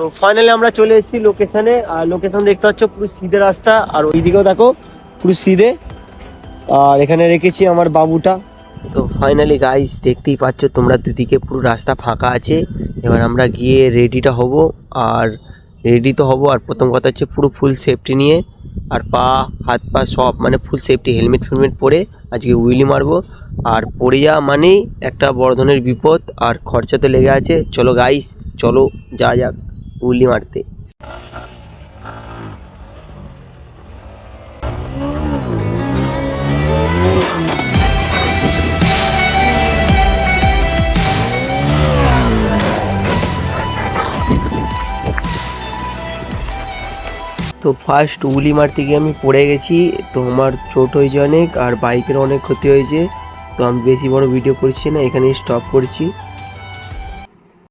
তো ফাইনালি আমরা চলে এসেছি লোকেশনে। আর লোকেশন দেখতে পাচ্ছ পুরো সিধে রাস্তা, আর ওইদিকেও দেখো পুরো সিধে। আর এখানে রেখেছি আমার বাবুটা। তো ফাইনালি গাইস দেখতেই পাচ্ছ তোমরা, দুদিকে পুরো রাস্তা ফাঁকা আছে। এবার আমরা গিয়ে রেডিটা হব। আর রেডি তো হব, আর প্রথম কথা হচ্ছে পুরো ফুল সেফটি নিয়ে, আর পা হাত পা সব মানে ফুল সেফটি, হেলমেট ফেলমেট পরে আজকে উইলি মারবো। আর পড়ে যাওয়া মানেই একটা বড় ধরনের বিপদ, আর খরচা তো লেগে আছে। চলো গাইস, চলো যা যাক উইলি মারতে। তো ফার্স্ট উলি মারতে গিয়ে আমি পড়ে গেছি, তো আমার চোট হয়েছে অনেক, আর বাইকের অনেক ক্ষতি হয়েছে। তো আমি বেশি বড় ভিডিও করছি না, এখানেই স্টপ করছি।